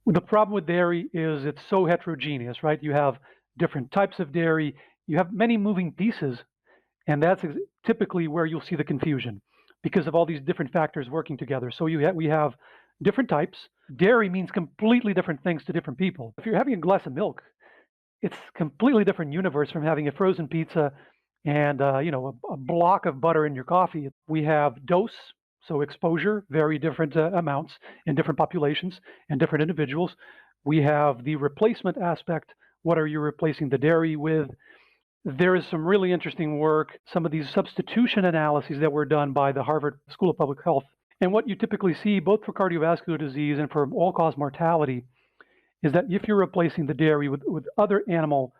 The problem with dairy is it's so heterogeneous, right? You have different types of dairy, you have many moving pieces, and that's typically where you'll see the confusion because of all these different factors working together. So we have different types. Dairy means completely different things to different people. If you're having a glass of milk, it's completely different universe from having a frozen pizza and a block of butter in your coffee. We have dose, so exposure, very different amounts in different populations and different individuals. We have the replacement aspect. What are you replacing the dairy with? There is some really interesting work, some of these substitution analyses that were done by the Harvard School of Public Health. And what you typically see, both for cardiovascular disease and for all cause mortality, is that if you're replacing the dairy with other animal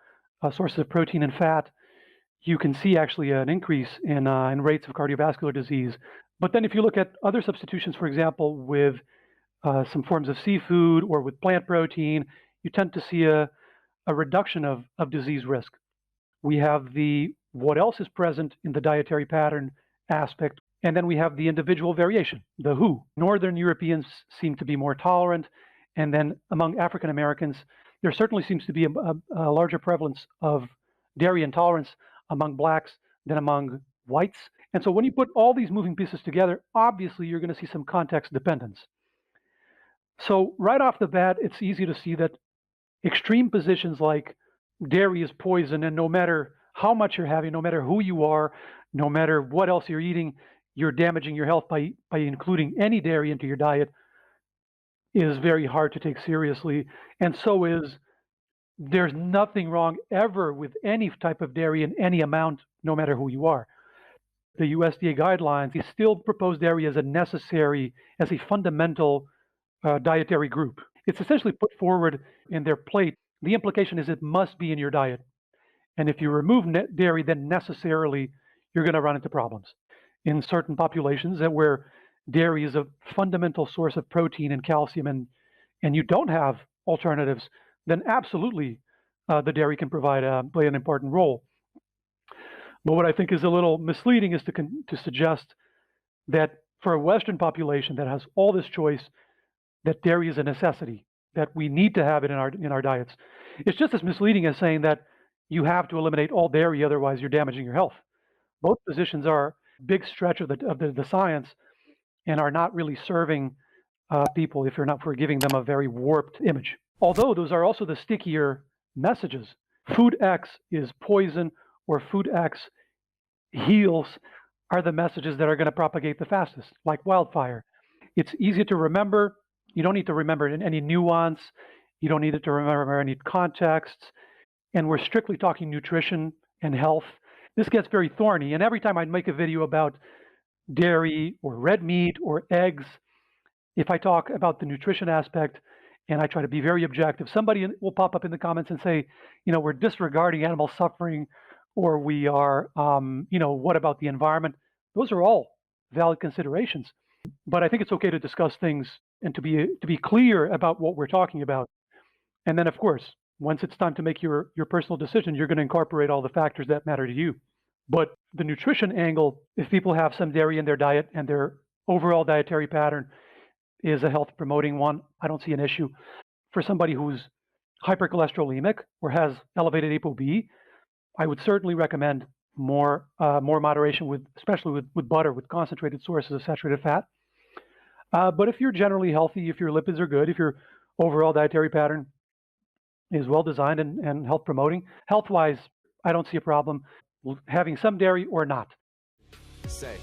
sources of protein and fat, you can see actually an increase in rates of cardiovascular disease. But then if you look at other substitutions, for example, with some forms of seafood or with plant protein, you tend to see a reduction of disease risk. We have the what else is present in the dietary pattern aspect, and then we have the individual variation, the who. Northern Europeans seem to be more tolerant, and then among African Americans, there certainly seems to be a larger prevalence of dairy intolerance among blacks than among whites. And so when you put all these moving pieces together, obviously you're going to see some context dependence. So right off the bat, it's easy to see that extreme positions like dairy is poison, and no matter how much you're having, no matter who you are, no matter what else you're eating, you're damaging your health by including any dairy into your diet is very hard to take seriously. And so is there's nothing wrong ever with any type of dairy in any amount, no matter who you are. The USDA guidelines, they still propose dairy as a necessary, as a fundamental dietary group. It's essentially put forward in their plate. The implication is it must be in your diet. And if you remove dairy, then necessarily you're going to run into problems. In certain populations where dairy is a fundamental source of protein and calcium, and you don't have alternatives, then absolutely the dairy can play an important role. But what I think is a little misleading is to suggest that for a Western population that has all this choice, that dairy is a necessity, that we need to have it in our diets. It's just as misleading as saying that you have to eliminate all dairy, otherwise you're damaging your health. Both positions are a big stretch of the science and are not really serving people if we're giving them a very warped image. Although those are also the stickier messages. Food X is poison or food X heals are the messages that are going to propagate the fastest, like wildfire. It's easy to remember. You don't need to remember in any nuance. You don't need to remember any contexts. And we're strictly talking nutrition and health. This gets very thorny. And every time I make a video about dairy or red meat or eggs, if I talk about the nutrition aspect and I try to be very objective, somebody will pop up in the comments and say, we're disregarding animal suffering, or we are, what about the environment? Those are all valid considerations. But I think it's okay to discuss things and to be clear about what we're talking about. And then, of course, once it's time to make your personal decision, you're going to incorporate all the factors that matter to you. But the nutrition angle, if people have some dairy in their diet and their overall dietary pattern is a health promoting one, I don't see an issue. For somebody who's hypercholesterolemic or has elevated ApoB, I would certainly recommend more moderation especially with butter, with concentrated sources of saturated fat. But if you're generally healthy, if your lipids are good, if your overall dietary pattern is well designed and health promoting, health wise, I don't see a problem having some dairy or not. Say.